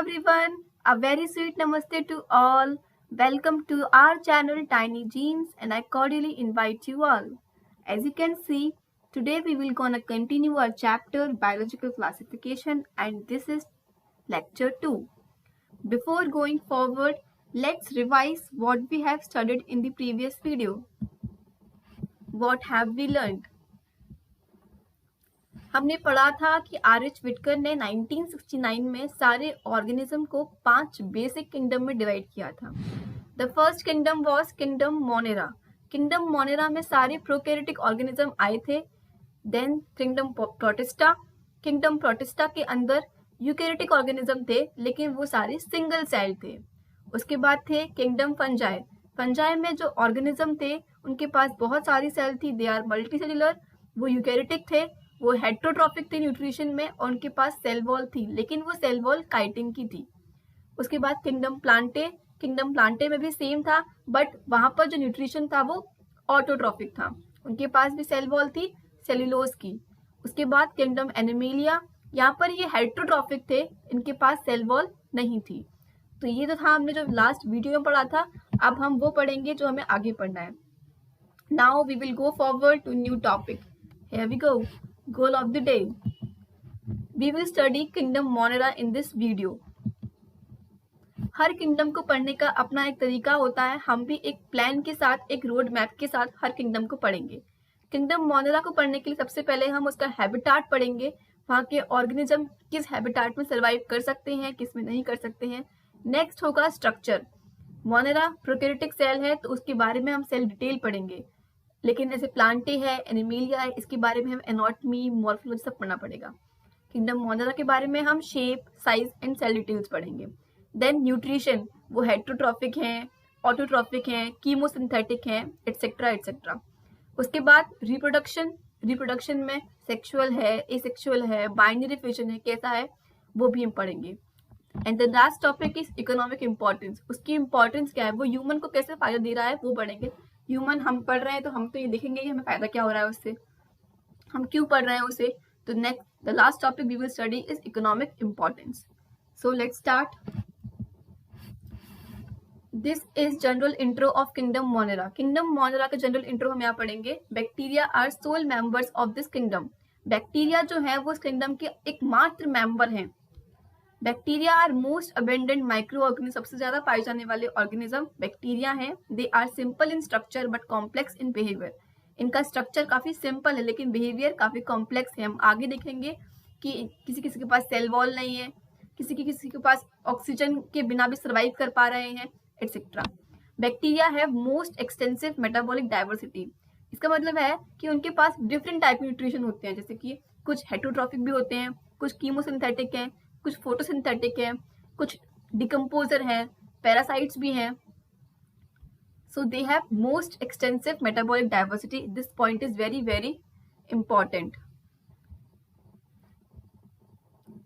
everyone, a very sweet namaste to all. Welcome to our channel Tiny Genes and I cordially invite you all. As you can see, today we will gonna continue our chapter Biological Classification and this is lecture 2. Before going forward, let's revise what we have studied in the previous video. What have we learned? हमने पढ़ा था कि RH. Whittaker ने 1969 में सारे organism को 5 basic kingdom में divide किया था. The first kingdom was kingdom Monera. Kingdom Monera में सारे प्रोकैरियोटिक ऑर्गेनिज्म आए थे. Then kingdom Protista. Kingdom Protista के अंदर यूकैरियोटिक ऑर्गेनिज्म थे लेकिन वो सारे सिंगल सेल थे. उसके बाद थे किंगडम फंजाई. फंजाई में जो ऑर्गेनिज्म थे उनके पास बहुत सारी सेल थी. They are multi cellular. वो यूकैरियोटिक थे, वो हेट्रोट्रॉफिक थे न्यूट्रिशन में और उनके पास सेल वॉल थी लेकिन वो सेल वॉल काइटिन की थी. उसके बाद किंगडम प्लांटे में भी सेम था बट वहां पर जो न्यूट्रिशन था वो ऑटोट्रॉफिक था. उनके पास भी सेल वॉल थी सेल्यूलोज की. उसके बाद किंगडम एनिमेलिया. यहाँ पर ये हेट्रोट्रॉफिक थे, इनके पास सेल वॉल नहीं थी. तो ये तो था हमने जो लास्ट वीडियो में पढ़ा था. अब हम वो पढ़ेंगे जो हमें आगे पढ़ना है. Now we will go forward to new topic. Here we go. Goal of the day. We will study Kingdom Monera in this video. Her kingdom को पढ़ने का अपना एक तरीका होता है. हम भी एक प्लान के साथ, एक रोड मैप के साथ हर किंगडम को पढ़ेंगे. किंगडम मोनेरा को पढ़ने के लिए सबसे पहले हम उसका हैबिटाट पढ़ेंगे. वहाँ के ऑर्गेनिज्म किस हैबिटाट में सर्वाइव कर सकते हैं, किस में नहीं कर सकते हैं. नेक्स्ट होगा स्ट्रक्चर. मोनेरा प्रोकैरियोटिक सेल है तो उसके बारे में हम सेल डिटेल पढ़ेंगे. लेकिन जैसे प्लांटे है, एनिमेलिया है, इसके बारे में हम एनाटॉमी, मॉर्फोलॉजी सब पढ़ना पड़ेगा. किंगडम मोनेरा के बारे में हम shape, size and cell details पढ़ेंगे. देन न्यूट्रिशन, वो हेट्रोट्रॉफिक हैं, ऑटोट्रॉफिक हैं, कीमोसिंथेटिक हैं, एटसेट्रा एटसेट्रा. उसके बाद रिप्रोडक्शन में सेक्सुअल है, एसेक्सुअल है, बाइनरी फिशन है, कैसा है वो भी हम पढ़ेंगे. And the last topic is economic importance. उसकी इम्पोर्टेंस क्या है, वो ह्यूमन को कैसे फायदा दे रहा है वो पढ़ेंगे. ह्यूमन हम पढ़ रहे हैं तो हम तो ये देखेंगे कि हमें फायदा क्या हो रहा है उससे, हम क्यों पढ़ रहे हैं उसे. तो next the last topic we will study is economic importance. So let's start. This is general intro of kingdom Monera. Kingdom Monera का जनरल इंट्रो हम यहाँ पढ़ेंगे. Bacteria are sole members of this kingdom. Bacteria जो है वो इस kingdom के एकमात्र मेंबर हैं. Bacteria are most abundant micro organism. सबसे ज्यादा पाए जाने वाले ऑर्गेनिज्म बैक्टीरिया हैं. They are simple in structure but complex in behaviour. इनका स्ट्रक्चर काफी सिंपल है लेकिन बिहेवियर काफी कॉम्प्लेक्स है. हम आगे देखेंगे कि किसी किसी के पास सेल वॉल नहीं है, किसी के पास ऑक्सीजन के बिना भी सर्वाइव कर पा रहे हैं, etcetera. Bacteria have most extensive metabolic diversity. इसका मतलब है कि उनके पास डिफरेंट टाइप के न्यूट्रिशन होते हैं. जैसे कि कुछ हेट्रोट्रॉफिक भी होते हैं, कुछ कीमोसिंथेटिक हैं, कुछ फोटोसिंथेटिक है, कुछ डिकम्पोजर है, पैरासाइट्स भी हैं. So they have most extensive metabolic diversity. This point is very very important.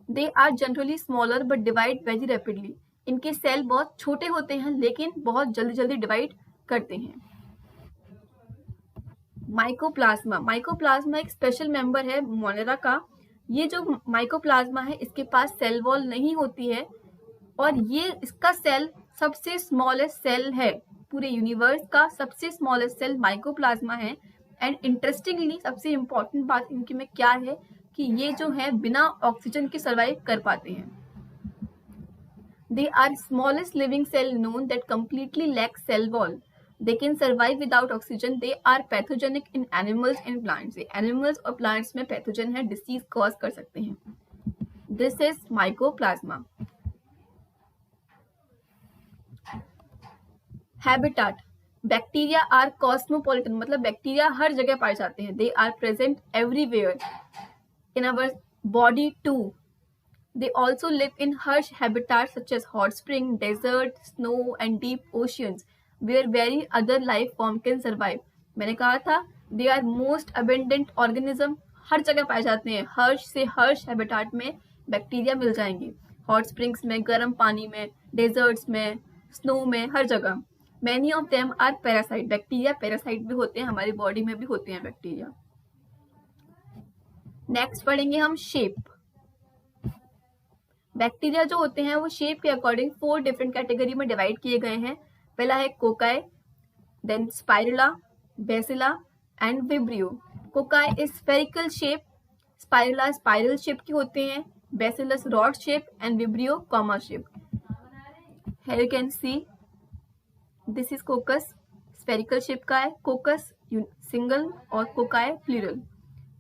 They are generally smaller but divide very rapidly. इनके सेल बहुत छोटे होते हैं लेकिन बहुत जल्दी जल्दी डिवाइड करते हैं. माइकोप्लाज्मा एक स्पेशल मेंबर है मोनेरा का. ये जो माइकोप्लाज्मा है इसके पास सेल वॉल नहीं होती है और ये इसका सेल सबसे स्मॉलेस्ट सेल है. पूरे यूनिवर्स का सबसे स्मॉलेस्ट सेल माइकोप्लाज्मा है. एंड इंटरेस्टिंगली सबसे इम्पोर्टेंट बात इनकी में क्या है कि ये जो है बिना ऑक्सीजन के सर्वाइव कर पाते हैं. They are smallest living cell known that completely lack cell wall. They can survive without oxygen. They are pathogenic in animals and plants. Animals और plants में pathogen है, disease cause कर सकते हैं. This is mycoplasma. Habitat. Bacteria are cosmopolitan. मतलब bacteria हर जगह पाए जाते हैं. They are present everywhere in our body too. They also live in harsh habitats such as hot spring, desert, snow and deep oceans. Where very other life form can survive. मैंने कहा था they are most abundant organism. हर जगह पाए जाते हैं. हर्ष से हर्ष habitat में bacteria मिल जाएंगे. हॉट स्प्रिंग्स में, गर्म पानी में, डेजर्ट्स में, स्नो में, हर जगह. Many of them are parasite. Bacteria parasite भी होते हैं, हमारी बॉडी में भी होते हैं बैक्टीरिया. नेक्स्ट पढ़ेंगे हम शेप. बैक्टीरिया जो होते हैं वो शेप के अकॉर्डिंग 4 डिफरेंट कैटेगरी में डिवाइड किए गए हैं। पहला है cocci, then spirilla, bacilli and vibrio. Cocci is spherical shape, spirilla spiral shape के होते हैं, bacillus rod shape and vibrio comma shape. Here you can see this is coccus, spherical shape का है, कोकस सिंगल और cocci plural.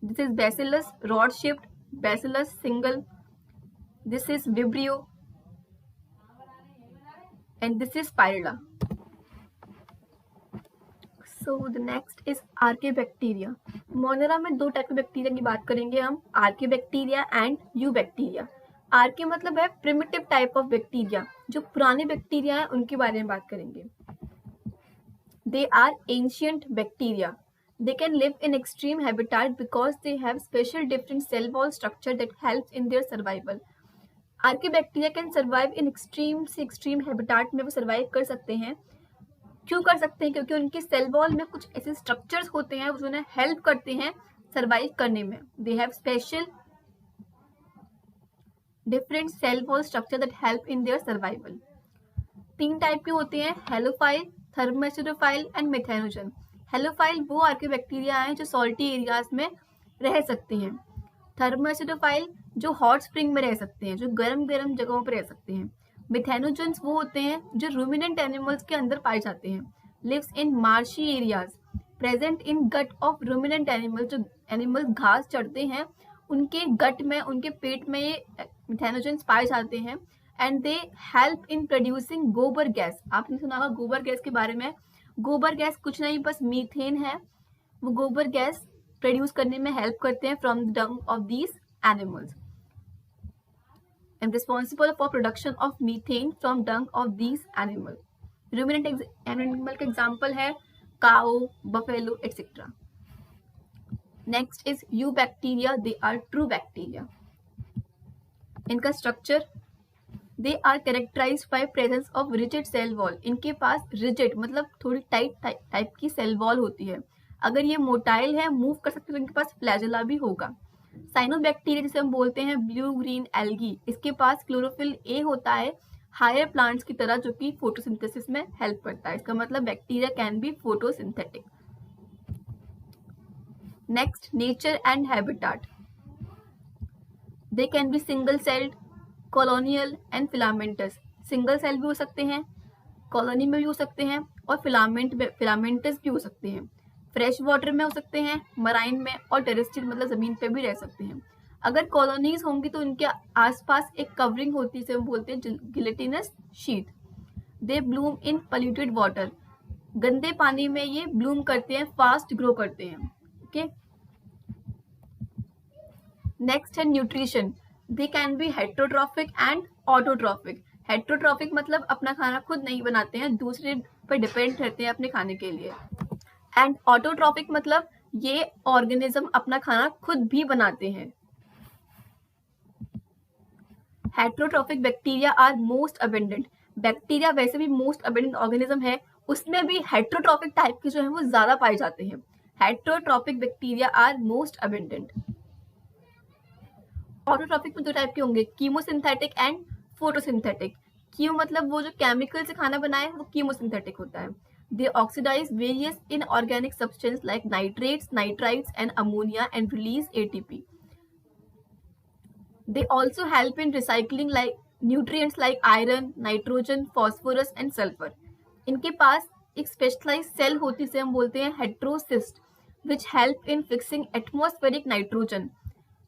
This is bacillus rod shaped, bacillus single, this is vibrio and this is spirilla. So the next is archaebacteria. Monera में 2 type के bacteria की बात करेंगे हम, आर्केबैक्टीरिया and eubacteria. आर्के मतलब है प्रिमिटिव टाइप ऑफ बैक्टीरिया, जो पुराने बैक्टीरिया हैं उनके बारे में बात करेंगे। They are ancient bacteria, they can live in extreme habitat because they have special different cell wall structure that helps in their survival. Archaebacteria can survive in extreme से extreme habitat में वो survive कर सकते हैं। क्यों कर सकते हैं? क्योंकि उनके सेल वॉल में कुछ ऐसे स्ट्रक्चर्स होते हैं जो उन्हें हेल्प करते हैं सर्वाइव करने में। They have special different cell wall structure that help in their survival. 3 type के होते हैं, halophile, thermoacidophile and methanogen. Halophile वो आर्केबैक्टीरिया हैं जो सॉल्टी एरियाज में रह सकते हैं। थर्मोएसिडोफाइल जो हॉट स्प्रिंग में रह सकते हैं, जो गर्म गर्म जगहों पर रह सकते हैं। मिथेनोजेंस वो होते हैं जो रूमिनेंट एनिमल्स के अंदर पाए जाते हैं। Lives in marshy areas, present in gut of ruminant animals. जो एनिमल घास चढ़ते हैं उनके गट में, उनके पेट में ये मिथेनोजेंस पाए जाते हैं। And they help in producing गोबर गैस। आपने सुना होगा गोबर गैस के बारे में। गोबर गैस कुछ नहीं बस मीथेन है। वो गोबर गैस प्रोड्यूस करने में हेल्प करते हैं from the Dang of these animals and responsible for production of methane from dung of these animals. Ruminant animal का example है cow, buffalo, etc. Next is eubacteria. They are true bacteria. इनका structure, they are characterized by presence of rigid cell wall. इनके पास rigid मतलब थोड़ी type की cell wall होती है। अगर ये मोटाइल है, मूव कर सकते हैं, तो इनके पास फ्लैजेला भी होगा। साइनोबैक्टीरिया जिसे हम बोलते हैं ब्लू ग्रीन एल्गी, इसके पास क्लोरोफिल ए होता है हायर प्लांट्स की तरह, जो कि फोटोसिंथेसिस में हेल्प करता है। इसका मतलब bacteria can be photosynthetic. Next, nature and habitat. They can be single celled, colonial and filamentous. Single cell भी हो सकते हैं, कॉलोनी में भी हो सकते हैं, और फिलामेंटस भी हो सकते हैं। फ्रेश वाटर में हो सकते हैं, मराइन में, और टेरेस्ट्रियल मतलब जमीन पे भी रह सकते हैं। अगर कॉलोनीज होंगी तो उनके आसपास एक कवरिंग होती है, जिसे हम बोलते हैं gelatinous sheet. They bloom in polluted water. गंदे पानी में ये ब्लूम करते हैं, फास्ट ग्रो करते हैं। ओके, नेक्स्ट है nutrition. They can B heterotrophic and autotrophic. Heterotrophic मतलब अपना खाना खुद नहीं बनाते हैं, दूसरे पर डिपेंड रहते हैं अपने खाने के लिए। एंड ऑटोट्रॉफिक मतलब ये ऑर्गेनिज्म अपना खाना खुद भी बनाते हैं। Heterotrophic bacteria are most abundant. Bacteria वैसे भी मोस्ट अबेंडेंट ऑर्गेनिज्म है, उसमें भी हेट्रोट्रॉफिक टाइप के जो है वो ज्यादा पाए जाते हैं। Heterotrophic bacteria are most abundant. Autotrophic में 2 टाइप के होंगे, कीमोसिंथेटिक एंड फोटोसिंथेटिक। कीमो मतलब वो जो केमिकल से खाना बनाए वो कीमोसिंथेटिक होता है। They oxidize various inorganic substances like nitrates, nitrites, and ammonia and release ATP. They also help in recycling like nutrients like iron, nitrogen, phosphorus, and sulfur. इनके पास एक specialized cell होती है, जिसे हम बोलते हैं heterocyst, which help in fixing atmospheric nitrogen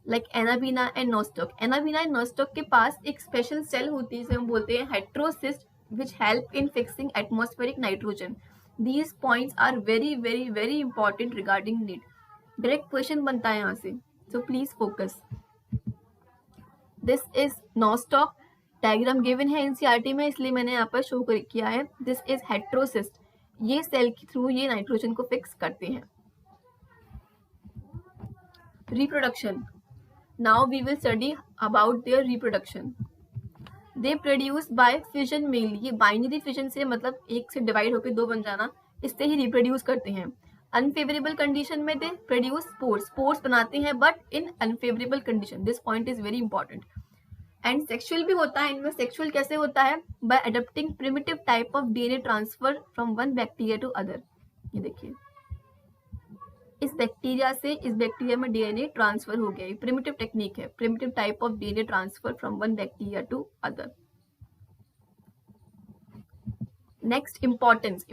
like Anabina and Nostoc. Anabina and Nostoc के पास एक special cell होती है, जिसे हम बोलते हैं heterocyst, which help in fixing atmospheric nitrogen. These points are very very very important regarding need. Direct question बनता है यहाँ से, so please focus. This is Nostoc. Diagram given है NCERT में, इसलिए मैंने यहाँ पर शो किया है। This is heterocyst. ये सेल के थ्रू ये नाइट्रोजन को फिक्स करते हैं। Reproduction. Now we will study about their reproduction. They produce by fission mainly. ये बाइनरी फिजन से मतलब एक से डिवाइड होकर 2 बन जाना, इससे ही रिप्रोड्यूस करते हैं। अनफेवरेबल कंडीशन में दे प्रोड्यूस स्पोर्स बनाते हैं, but in unfavourable condition. This point is very important. And sexual भी होता है इनमें। सेक्सुअल कैसे होता है? By adopting primitive type of DNA transfer from one bacteria to other. ये देखिए, इस बैक्टीरिया से इस बैक्टीरिया में डीएनए ट्रांसफर हो गया। ये प्रिमिटिव टेक्निक है, primitive type of DNA transfer from one bacteria to other. Next, importance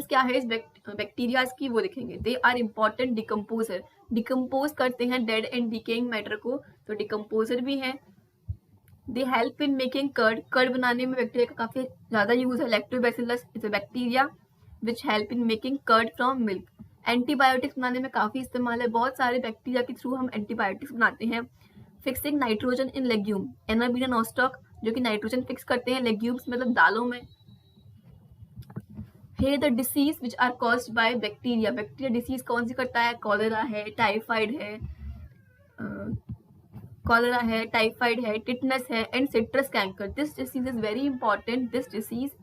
क्या है इस बैक्टीरियाज की, वो देखेंगे। They are important decomposer, decompose करते हैं डेड एंड डिकेइंग मैटर को, तो डिकम्पोजर भी हैं। They help in making curd, curd बनाने में बैक्टीरिया का काफी ज्यादा यूज है। Lactobacillus is a bacteria which help in making curd from milk. Antibiotics बनाने में काफी इस्तेमाल है, बहुत सारे बैक्टीरिया के थ्रू हम एंटीबायोटिक्स बनाते हैं। Fixing nitrogen in legume, anabaena nostoc जो कि नाइट्रोजन फिक्स करते हैं लेग्यूम्स मतलब दालों में। Here the disease which are caused by bacteria, bacteria disease कौन सी करता है? कॉलेरा है, टाइफाइड है, टिटनस है and citrus canker. This disease is very important. This disease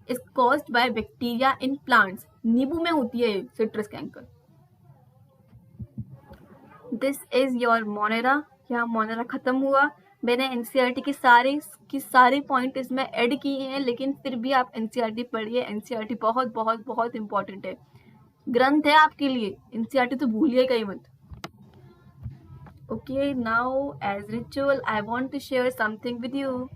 is caused by bacteria in plants. नींबू में होती है citrus canker. This is your Monera. यहाँ मोनेरा खत्म हुआ। मैंने एनसीईआरटी की सारे पॉइंट इसमें ऐड किए हैं, लेकिन फिर भी आप एनसीईआरटी पढ़िए। एनसीईआरटी बहुत बहुत बहुत इंपॉर्टेंट है, ग्रंथ है आपके लिए। एनसीईआरटी तो भूलिए कहीं मत। Okay, now as ritual I want to share something with you.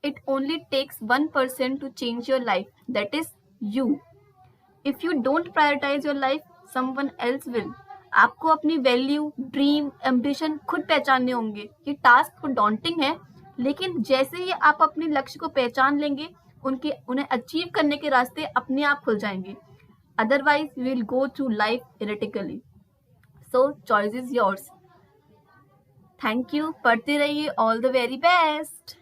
It only takes one person to change your life, that is you. If you don't prioritize your life, someone else will. आपको अपनी value, dream, ambition खुद पहचानने होंगे। ये task daunting है, लेकिन जैसे ही आप अपने लक्ष्य को पहचान लेंगे, उन्हें अचीव करने के रास्ते अपने आप खुल जाएंगे। Otherwise you will go through life erratically. So choice is yours. Thank you, पढ़ते रहिए। All the very best.